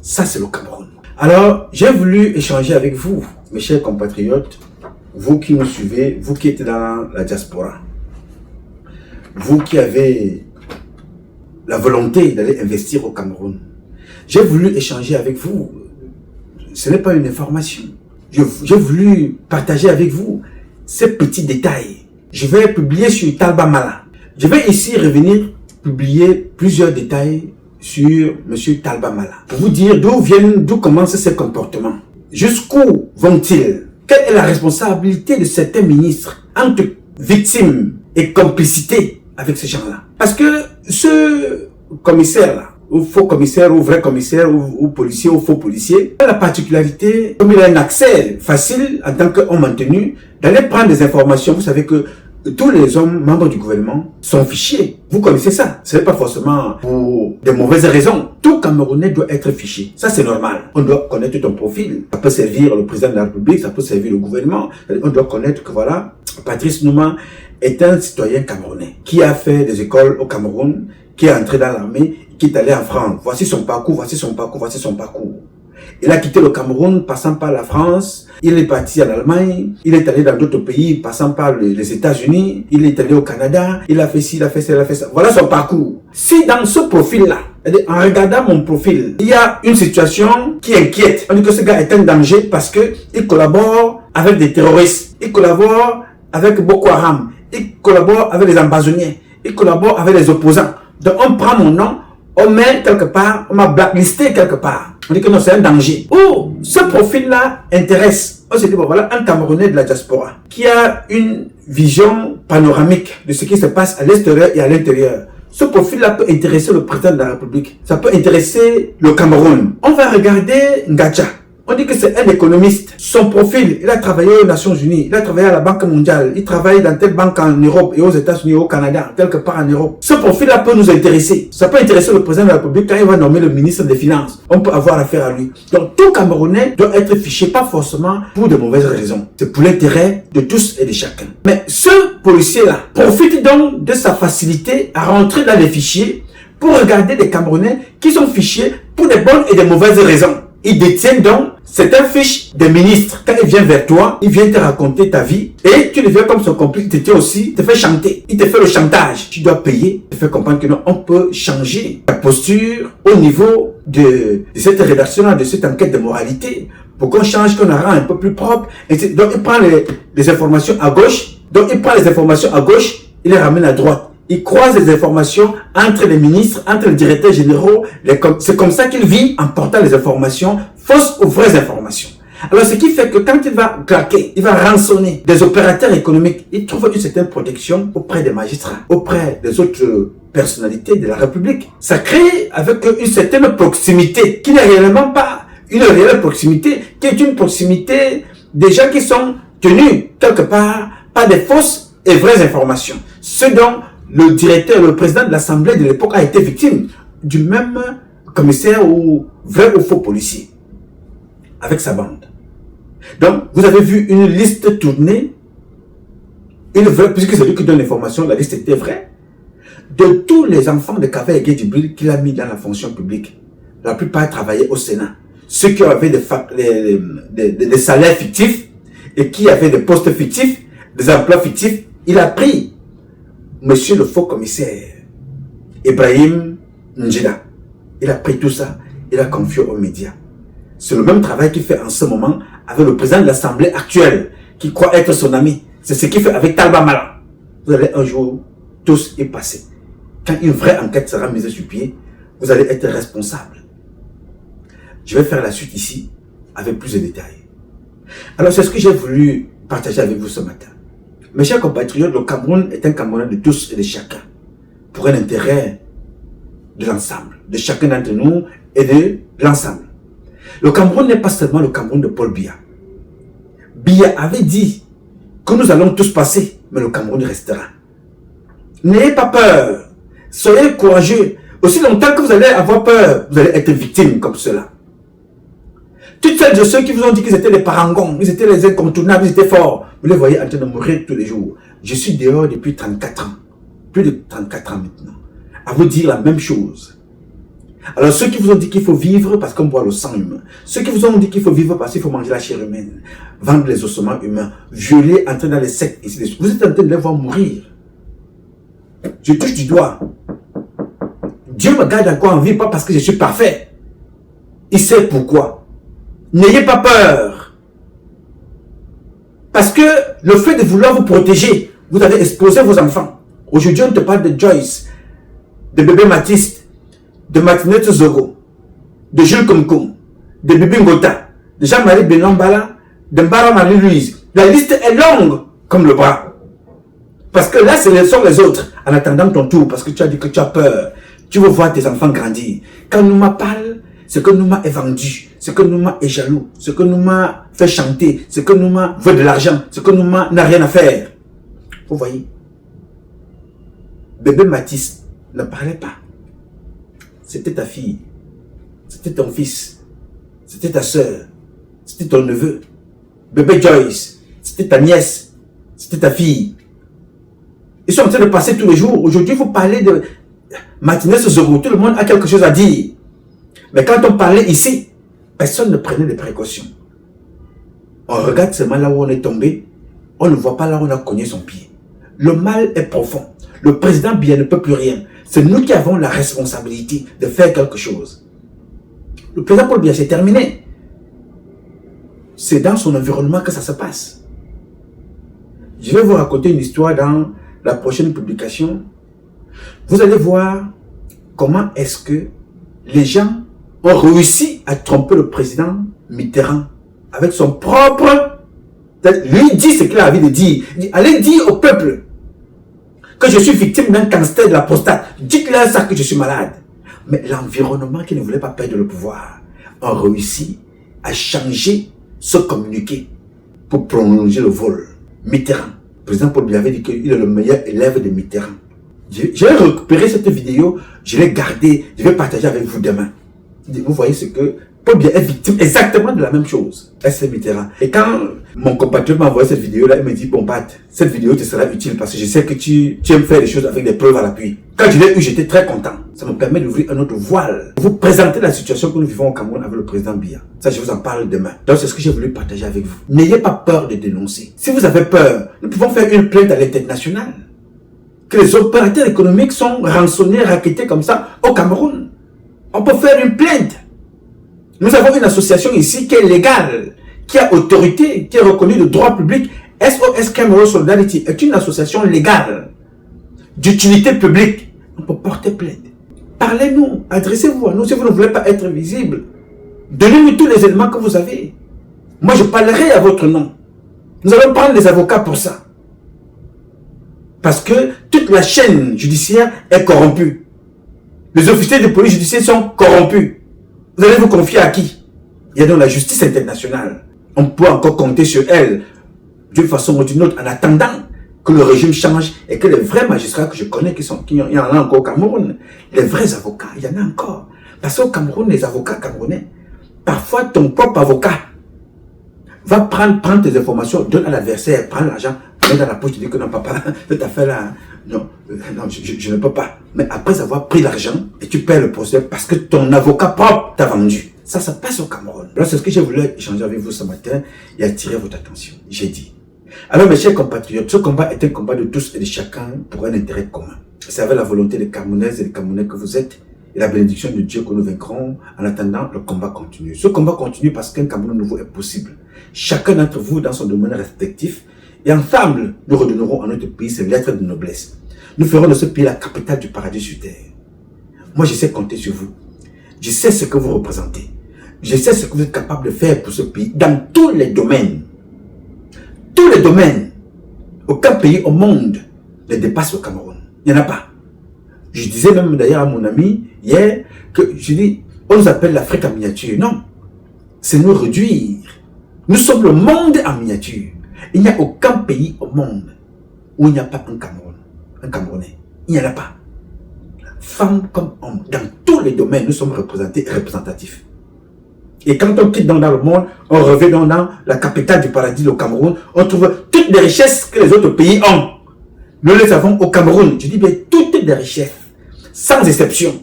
Ça, c'est le Cameroun. Alors, j'ai voulu échanger avec vous, mes chers compatriotes, vous qui nous suivez, vous qui êtes dans la diaspora, vous qui avez la volonté d'aller investir au Cameroun. J'ai voulu échanger avec vous. Ce n'est pas une information. J'ai voulu partager avec vous ces petits détails. Je vais publier sur Talba Mala. Je vais ici revenir publier plusieurs détails sur M. Talba Mala. Pour vous dire d'où commencent ces comportements. Jusqu'où vont-ils? Quelle est la responsabilité de certains ministres entre victimes et complicité avec ces gens-là? Parce que ce commissaire-là, ou faux commissaire, ou vrai commissaire, ou policier, ou faux policier, a la particularité, comme il a un accès facile en tant qu'homme maintenu, d'aller prendre des informations. Vous savez que tous les hommes membres du gouvernement sont fichés. Vous connaissez ça. Ce n'est pas forcément pour de mauvaises raisons. Tout Camerounais doit être fiché. Ça, c'est normal. On doit connaître ton profil. Ça peut servir le président de la République, ça peut servir le gouvernement. On doit connaître que voilà, Patrice Nouma est un citoyen camerounais qui a fait des écoles au Cameroun, qui est entré dans l'armée, qui est allé en France. Voici son parcours, voici son parcours, voici son parcours. Il a quitté le Cameroun, passant par la France. Il est parti en Allemagne. Il est allé dans d'autres pays, passant par les États-Unis. Il est allé au Canada. Il a fait ci, il a fait ça, il a fait ça. Voilà son parcours. Si dans ce profil-là, en regardant mon profil, il y a une situation qui inquiète. On dit que ce gars est un danger parce que il collabore avec des terroristes. Il collabore avec Boko Haram. Il collabore avec les ambazoniens. Il collabore avec les opposants. Donc on prend mon nom, on met quelque part, on m'a blacklisté quelque part. On dit que non, c'est un danger. Oh, ce profil-là intéresse. On se dit, bon, voilà, un Camerounais de la diaspora qui a une vision panoramique de ce qui se passe à l'extérieur et à l'intérieur. Ce profil-là peut intéresser le président de la République. Ça peut intéresser le Cameroun. On va regarder Ngacha. On dit que c'est un économiste. Son profil, il a travaillé aux Nations Unies, il a travaillé à la Banque mondiale, il travaille dans telle banque en Europe et aux États-Unis, au Canada, quelque part en Europe. Ce profil-là peut nous intéresser. Ça peut intéresser le président de la République quand il va nommer le ministre des Finances. On peut avoir affaire à lui. Donc tout Camerounais doit être fiché, pas forcément pour de mauvaises raisons. C'est pour l'intérêt de tous et de chacun. Mais ce policier-là profite donc de sa facilité à rentrer dans les fichiers pour regarder des Camerounais qui sont fichés pour des bonnes et des mauvaises raisons. Il détient donc certaines fiches des ministres. Quand il vient vers toi, il vient te raconter ta vie et tu le fais comme son complice. Il te tient aussi, il te fait chanter. Il te fait le chantage. Tu dois payer, te faire comprendre que non, on peut changer ta posture au niveau de cette rédaction-là, de cette enquête de moralité pour qu'on change, qu'on la rend un peu plus propre. Et donc il prend les informations à gauche. Donc il prend les informations à gauche, il les ramène à droite. Il croise les informations entre les ministres, entre les directeurs généraux. C'est comme ça qu'il vit en portant les informations fausses ou vraies informations. Alors, ce qui fait que quand il va claquer, il va rançonner des opérateurs économiques, il trouve une certaine protection auprès des magistrats, auprès des autres personnalités de la République. Ça crée avec une certaine proximité qui n'est réellement pas une réelle proximité, qui est une proximité des gens qui sont tenus quelque part par des fausses et vraies informations. Ce dont le directeur, le président de l'Assemblée de l'époque a été victime du même commissaire ou vrai ou faux policier avec sa bande. Donc, vous avez vu une liste tournée, puisque c'est lui qui donne l'information, la liste était vraie, de tous les enfants de Kava et Djibril qu'il a mis dans la fonction publique. La plupart travaillaient au Sénat. Ceux qui avaient des salaires fictifs et qui avaient des postes fictifs, des emplois fictifs, il a pris Monsieur le faux commissaire, Ibrahim Njida. Il a pris tout ça, il a confié aux médias. C'est le même travail qu'il fait en ce moment avec le président de l'Assemblée actuelle, qui croit être son ami. C'est ce qu'il fait avec Talba Mala. Vous allez un jour tous y passer. Quand une vraie enquête sera mise sur pied, vous allez être responsable. Je vais faire la suite ici, avec plus de détails. Alors, c'est ce que j'ai voulu partager avec vous ce matin. Mes chers compatriotes, le Cameroun est un Cameroun de tous et de chacun, pour un intérêt de l'ensemble, de chacun d'entre nous et de l'ensemble. Le Cameroun n'est pas seulement le Cameroun de Paul Biya. Biya avait dit que nous allons tous passer, mais le Cameroun restera. N'ayez pas peur, soyez courageux. Aussi longtemps que vous allez avoir peur, vous allez être victime comme cela. Toutes celles de ceux qui vous ont dit qu'ils étaient les parangons, ils étaient les incontournables, ils étaient forts, vous les voyez en train de mourir tous les jours. Je suis dehors depuis 34 ans, plus de 34 ans maintenant, à vous dire la même chose. Alors ceux qui vous ont dit qu'il faut vivre parce qu'on boit le sang humain, ceux qui vous ont dit qu'il faut vivre parce qu'il faut manger la chair humaine, vendre les ossements humains, violer, entrer dans les sectes, ici, vous êtes en train de les voir mourir. Je touche du doigt. Dieu me garde encore en vie, pas parce que je suis parfait. Il sait pourquoi. N'ayez pas peur. Parce que le fait de vouloir vous protéger, vous allez exposer vos enfants. Aujourd'hui, on te parle de Joyce, de bébé Mathis, de Matinette Zogo, de Jules Komkom, de Bibi Ngota, de Jean-Marie Benambala, de Mbara Marie-Louise. La liste est longue comme le bras. Parce que là, ce sont les autres. En attendant ton tour, parce que tu as dit que tu as peur. Tu veux voir tes enfants grandir. Quand Nouma parle, ce que Nouma est vendu, ce que Nouma est jaloux, ce que Nouma fait chanter, ce que Nouma veut de l'argent, ce que Nouma n'a rien à faire. Vous voyez, bébé Mathis ne parlait pas. C'était ta fille, c'était ton fils, c'était ta soeur, c'était ton neveu. Bébé Joyce, c'était ta nièce, c'était ta fille. Ils sont en train de passer tous les jours. Aujourd'hui, vous parlez de Martinez Zogo, tout le monde a quelque chose à dire. Mais quand on parlait ici, personne ne prenait des précautions. On regarde seulement là où on est tombé, on ne voit pas là où on a cogné son pied. Le mal est profond. Le président Biya ne peut plus rien. C'est nous qui avons la responsabilité de faire quelque chose. Le président Paul Biya, c'est terminé. C'est dans son environnement que ça se passe. Je vais vous raconter une histoire dans la prochaine publication. Vous allez voir comment est-ce que les gens ont réussi à tromper le président Mitterrand avec son propre... Lui dit ce qu'il a envie de dire. Il dit, allez dire au peuple que je suis victime d'un cancer de la prostate. Dites-leur ça que je suis malade. Mais l'environnement qui ne voulait pas perdre le pouvoir a réussi a changé ce communiqué pour prolonger le vol. Mitterrand. Le président Paul Biya avait dit qu'il est le meilleur élève de Mitterrand. Je vais récupérer cette vidéo, je l'ai gardée, je vais partager avec vous demain. Vous voyez ce que Paul Biya est victime exactement de la même chose. C'est Mitterrand. Et quand mon compatriote m'a envoyé cette vidéo-là, il me dit, bon Pat, cette vidéo te sera utile parce que je sais que tu aimes faire les choses avec des preuves à l'appui. Quand je l'ai eu, j'étais très content. Ça me permet d'ouvrir un autre voile. Vous présenter la situation que nous vivons au Cameroun avec le président Biya. Ça, je vous en parle demain. Donc, c'est ce que j'ai voulu partager avec vous. N'ayez pas peur de dénoncer. Si vous avez peur, nous pouvons faire une plainte à l'international. Que les opérateurs économiques sont rançonnés, raquettés comme ça au Cameroun. On peut faire une plainte. Nous avons une association ici qui est légale, qui a autorité, qui est reconnue de droit public. SOS Cameroun Solidarity est une association légale d'utilité publique. On peut porter plainte. Parlez-nous, adressez-vous à nous si vous ne voulez pas être visible. Donnez-nous tous les éléments que vous avez. Moi, je parlerai à votre nom. Nous allons prendre des avocats pour ça. Parce que toute la chaîne judiciaire est corrompue. Les officiers de police judiciaire sont corrompus. Vous allez vous confier à qui? Il y a donc la justice internationale. On peut encore compter sur elle d'une façon ou d'une autre en attendant que le régime change et que les vrais magistrats que je connais, il y en a encore au Cameroun, les vrais avocats, il y en a encore. Parce qu'au Cameroun, les avocats camerounais, parfois ton propre avocat va prendre tes informations, donne à l'adversaire, prend l'argent, met dans la poche, tu dis que non papa, cette affaire-là, non, je ne peux pas. Mais après avoir pris l'argent, et tu perds le procès parce que ton avocat propre t'a vendu. Ça passe au Cameroun. Alors c'est ce que je voulais échanger avec vous ce matin et attirer votre attention. J'ai dit. Alors mes chers compatriotes, ce combat est un combat de tous et de chacun pour un intérêt commun. C'est avec la volonté des Camerounaises et des Camerounais que vous êtes et la bénédiction de Dieu que nous vaincrons. En attendant, le combat continue. Ce combat continue parce qu'un Cameroun nouveau est possible. Chacun d'entre vous dans son domaine respectif et ensemble, nous redonnerons à notre pays ses lettres de noblesse. Nous ferons de ce pays la capitale du paradis sur terre. Moi, je sais compter sur vous. Je sais ce que vous représentez. Je sais ce que vous êtes capable de faire pour ce pays dans tous les domaines. Tous les domaines. Aucun pays au monde ne dépasse le Cameroun. Il n'y en a pas. Je disais même d'ailleurs à mon ami hier que je dis, on nous appelle l'Afrique en miniature. Non. C'est nous réduire. Nous sommes le monde en miniature. Il n'y a aucun pays au monde où il n'y a pas un Cameroun, un Camerounais. Il n'y en a pas. Femmes comme hommes, dans tous les domaines, nous sommes représentés et représentatifs. Et quand on quitte dans le monde, on revient dans la capitale du paradis, le Cameroun, on trouve toutes les richesses que les autres pays ont. Nous les avons au Cameroun. Je dis bien toutes les richesses, sans exception,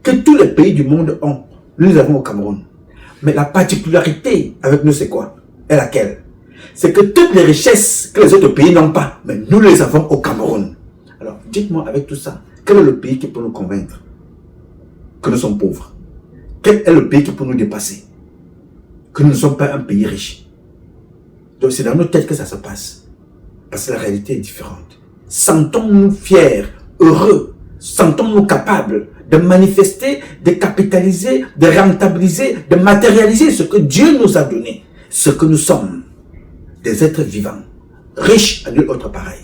que tous les pays du monde ont. Nous les avons au Cameroun. Mais la particularité avec nous, c'est quoi? Et laquelle? C'est que toutes les richesses que les autres pays n'ont pas, mais nous les avons au Cameroun. Alors, dites-moi avec tout ça, quel est le pays qui peut nous convaincre que nous sommes pauvres? Quel est le pays qui peut nous dépasser? Que nous ne sommes pas un pays riche. Donc c'est dans nos têtes que ça se passe. Parce que la réalité est différente. Sentons-nous fiers, heureux, sentons-nous capables de manifester, de capitaliser, de rentabiliser, de matérialiser ce que Dieu nous a donné. Ce que nous sommes. Des êtres vivants, riches à nul autre pareil.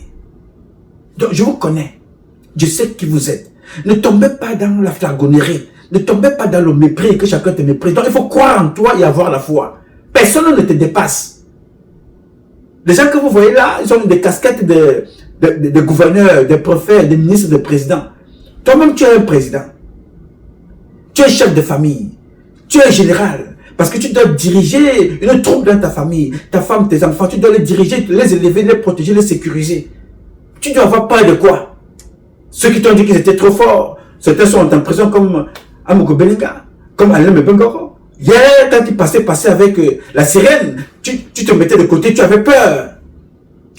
Donc je vous connais. Je sais qui vous êtes. Ne tombez pas dans la flagornerie. Ne tombez pas dans le mépris, que chacun te méprise. Donc il faut croire en toi et avoir la foi. Personne ne te dépasse. Les gens que vous voyez là, ils ont des casquettes de gouverneurs, de prophètes, de ministres, de présidents. Toi-même, tu es un président. Tu es chef de famille. Tu es général. Parce que tu dois diriger une troupe dans ta famille. Ta femme, tes enfants, tu dois les diriger, les élever, les protéger, les sécuriser. Tu dois avoir peur de quoi? Ceux qui t'ont dit qu'ils étaient trop forts, certains sont en prison comme Amogo Belinga, comme Alain Mebengoro. Hier, quand tu passais avec la sirène, tu te mettais de côté, tu avais peur.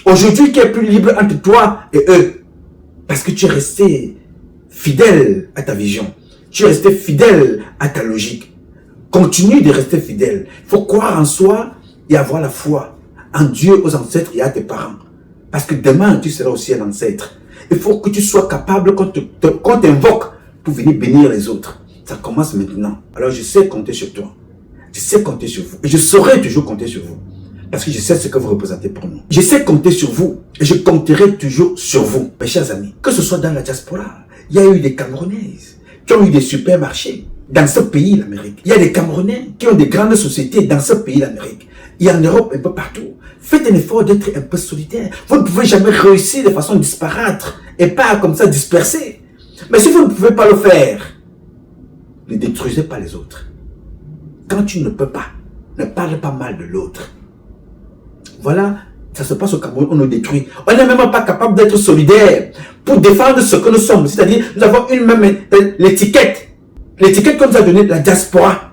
Aujourd'hui, qui est plus libre entre toi et eux? Parce que tu es resté fidèle à ta vision. Tu es resté fidèle à ta logique. Continue de rester fidèle. Il faut croire en soi et avoir la foi en Dieu, aux ancêtres et à tes parents. Parce que demain, tu seras aussi un ancêtre. Il faut que tu sois capable qu'on t'invoque pour venir bénir les autres. Ça commence maintenant. Alors je sais compter sur toi. Je sais compter sur vous. Et je saurai toujours compter sur vous. Parce que je sais ce que vous représentez pour nous. Je sais compter sur vous. Et je compterai toujours sur vous. Mes chers amis, que ce soit dans la diaspora, il y a eu des Camerounaises qui ont eu des supermarchés. dans ce pays, l'Amérique. Il y a des Camerounais qui ont des grandes sociétés dans ce pays, l'Amérique. Il y a en Europe, un peu partout. Faites un effort d'être un peu solidaire. Vous ne pouvez jamais réussir de façon disparate et pas comme ça disperser. Mais si vous ne pouvez pas le faire, ne détruisez pas les autres. Quand tu ne peux pas, ne parle pas mal de l'autre. Voilà, ça se passe au Cameroun, on nous détruit. On n'est même pas capable d'être solidaire pour défendre ce que nous sommes. C'est-à-dire, nous avons une même l'étiquette. L'étiquette qu'on nous a donnée, la diaspora.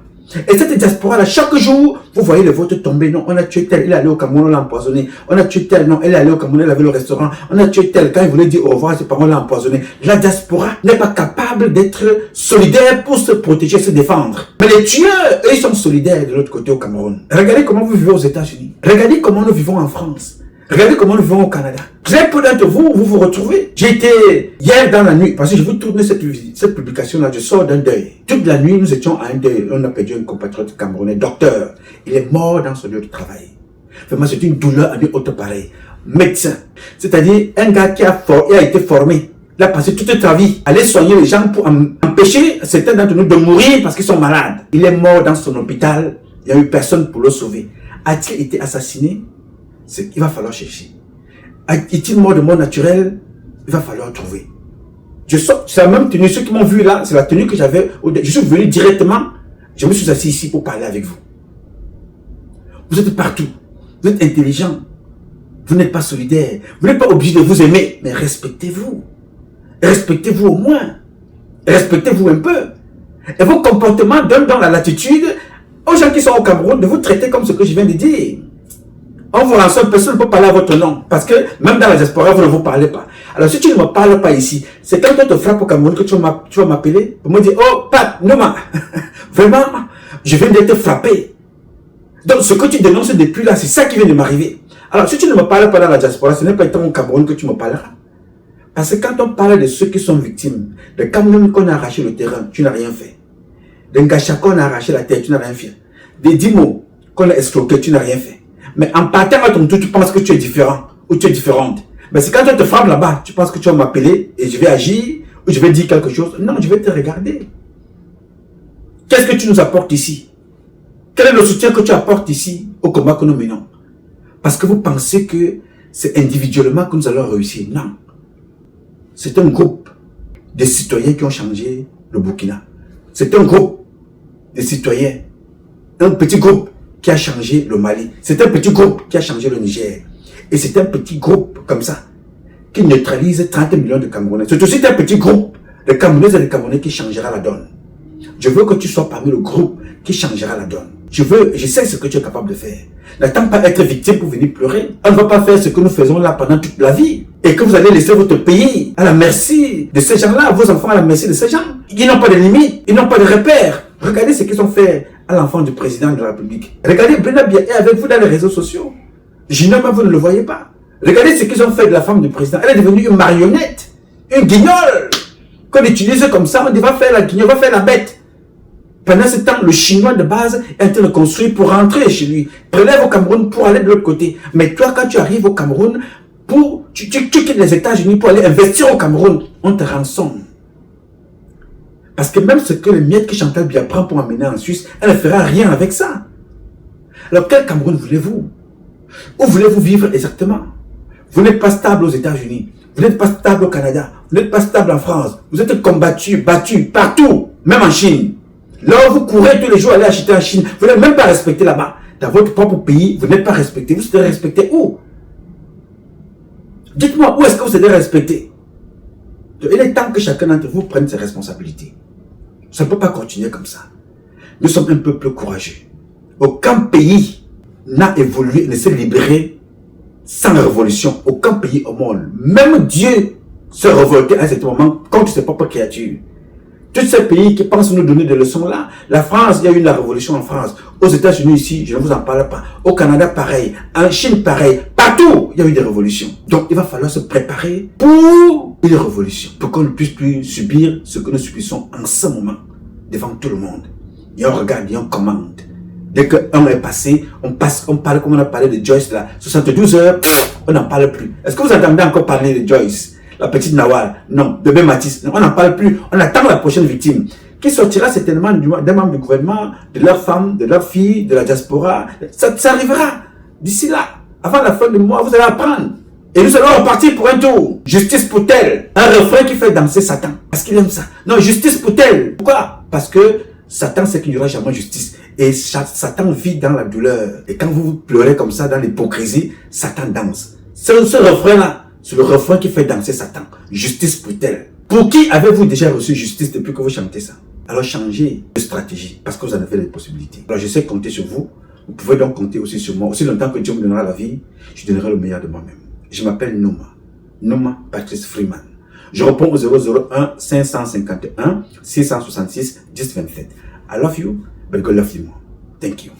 Et cette diaspora-là, chaque jour, vous voyez les votes tomber. Non, on a tué tel, il est allé au Cameroun, on l'a empoisonné. On a tué tel, non, elle est allée au Cameroun, elle avait le restaurant. On a tué tel, quand il voulait dire au revoir à ses parents, on l'a empoisonné. La diaspora n'est pas capable d'être solidaire pour se protéger, se défendre. Mais les tueurs, eux, ils sont solidaires de l'autre côté au Cameroun. Regardez comment vous vivez aux États-Unis. Regardez comment nous vivons en France. Regardez comment nous vivons au Canada. Très peu d'entre vous, vous vous retrouvez. J'ai été hier dans la nuit, parce que je vous tourne cette publication-là, je sors d'un deuil. Toute la nuit, nous étions à un deuil. On a perdu un compatriote camerounais, docteur. Il est mort dans son lieu de travail. Vraiment, c'est une douleur à une autre pareille. Médecin. C'est-à-dire, un gars qui a été formé. Il a passé toute sa vie à aller soigner les gens pour empêcher certains d'entre nous de mourir parce qu'ils sont malades. Il est mort dans son hôpital. Il n'y a eu personne pour le sauver. A-t-il été assassiné? Il va falloir chercher. Est-il mort de mort naturelle? Il va falloir trouver. C'est la même tenue. Ceux qui m'ont vu là, c'est la tenue que j'avais. Je suis venu directement. Je me suis assis ici pour parler avec vous. Vous êtes partout. Vous êtes intelligent. Vous n'êtes pas solidaire. Vous n'êtes pas obligé de vous aimer. Mais respectez-vous. Respectez-vous au moins. Respectez-vous un peu. Et vos comportements donnent dans la latitude aux gens qui sont au Cameroun de vous traiter comme ce que je viens de dire. On vous rançonne, personne ne peut parler à votre nom. Parce que même dans la diaspora, vous ne vous parlez pas. Alors si tu ne me parles pas ici, c'est quand on te frappe au Cameroun que tu vas m'appeler pour me dire, oh Pat, Noma, vraiment, je viens d'être frappé. Donc ce que tu dénonces depuis là, c'est ça qui vient de m'arriver. Alors si tu ne me parles pas dans la diaspora, ce n'est pas étant au Cameroun que tu me parleras. Parce que quand on parle de ceux qui sont victimes, de Cameroun qu'on a arraché le terrain, tu n'as rien fait. D'un Gacha qu'on a arraché la terre, tu n'as rien fait. Des Dimo qu'on a escroqué, tu n'as rien fait. Mais en partant à ton tour, tu penses que tu es différent ou tu es différente. Mais c'est quand on te frappe là-bas, tu penses que tu vas m'appeler et je vais agir ou je vais dire quelque chose. Non, je vais te regarder. Qu'est-ce que tu nous apportes ici? Quel est le soutien que tu apportes ici au combat que nous menons? Parce que vous pensez que c'est individuellement que nous allons réussir. Non. C'est un groupe de citoyens qui ont changé le Burkina. C'est un groupe de citoyens. Un petit groupe qui a changé le Mali. C'est un petit groupe qui a changé le Niger. Et c'est un petit groupe comme ça qui neutralise 30 millions de Camerounais. C'est aussi un petit groupe de Camerounaises et de Camerounais qui changera la donne. Je veux que tu sois parmi le groupe qui changera la donne. Je sais ce que tu es capable de faire. N'attends pas être victime pour venir pleurer. On ne va pas faire ce que nous faisons là pendant toute la vie. Et que vous allez laisser votre pays à la merci de ces gens-là, vos enfants à la merci de ces gens. Ils n'ont pas de limites, ils n'ont pas de repères. Regardez ce qu'ils ont fait à l'enfant du président de la République. Regardez Brenda Biaye est avec vous dans les réseaux sociaux. Ginoma, vous ne le voyez pas. Regardez ce qu'ils ont fait de la femme du président. Elle est devenue une marionnette, une guignole. Qu'on utilise comme ça, on dit va faire la guignole, va faire la bête. Pendant ce temps, le Chinois de base est en train de construire pour rentrer chez lui. Prélève au Cameroun pour aller de l'autre côté. Mais toi, quand tu arrives au Cameroun, tu quittes les États-Unis pour aller investir au Cameroun, on te rançonne. Parce que même ce que les miettes que Chantal Biya prend pour amener en Suisse, elle ne fera rien avec ça. Alors quel Cameroun voulez-vous? Où voulez-vous vivre exactement? Vous n'êtes pas stable aux États-Unis. Vous n'êtes pas stable au Canada. Vous n'êtes pas stable en France. Vous êtes combattu, battu, partout. Même en Chine. Là où vous courez tous les jours aller acheter en Chine, vous n'êtes même pas respecté là-bas. Dans votre propre pays, vous n'êtes pas respecté. Vous serez respecté où? Dites-moi, où est-ce que vous serez respecté? Il est temps que chacun d'entre vous prenne ses responsabilités. Ça ne peut pas continuer comme ça. Nous sommes un peuple courageux. Aucun pays n'a évolué, ne s'est libéré sans révolution. Aucun pays au monde. Même Dieu se révoltait à un certain moment contre ses propres créatures. Tous ces pays qui pensent nous donner des leçons là, la France, il y a eu la révolution en France. Aux États-Unis ici, je ne vous en parle pas. Au Canada, pareil. En Chine, pareil. Partout, il y a eu des révolutions. Donc, il va falloir se préparer pour une révolution. Pour qu'on ne puisse plus subir ce que nous subissons en ce moment, devant tout le monde. Et on regarde et on commande. Dès qu'un est passé, on parle comme on a parlé de Joyce là. 72 heures, on n'en parle plus. Est-ce que vous entendez encore parler de Joyce? La petite Nawal, non. De Ben Matisse, non, on n'en parle plus. On attend la prochaine victime. qui sortira certainement d'un membre du gouvernement, de leur femme, de leur fille, de la diaspora. Ça arrivera. D'ici là, avant la fin du mois, vous allez apprendre. Et nous allons repartir pour un tour. Justice pour tel. Un refrain qui fait danser Satan. Parce qu'il aime ça. Non, justice pour tel. Pourquoi? Parce que Satan sait qu'il n'y aura jamais justice. Et Satan vit dans la douleur. Et quand vous pleurez comme ça dans l'hypocrisie, Satan danse. Ce refrain-là, c'est le refrain qui fait danser Satan. Justice pour tel. Pour qui avez-vous déjà reçu justice depuis que vous chantez ça? Alors changez de stratégie. Parce que vous en avez les possibilités. Alors je sais compter sur vous. Vous pouvez donc compter aussi sur moi. Aussi longtemps que Dieu me donnera la vie, je donnerai le meilleur de moi-même. Je m'appelle Nouma Patrice Freeman. Je réponds au 001 551 666 1027. I love you, but God love you more. Thank you.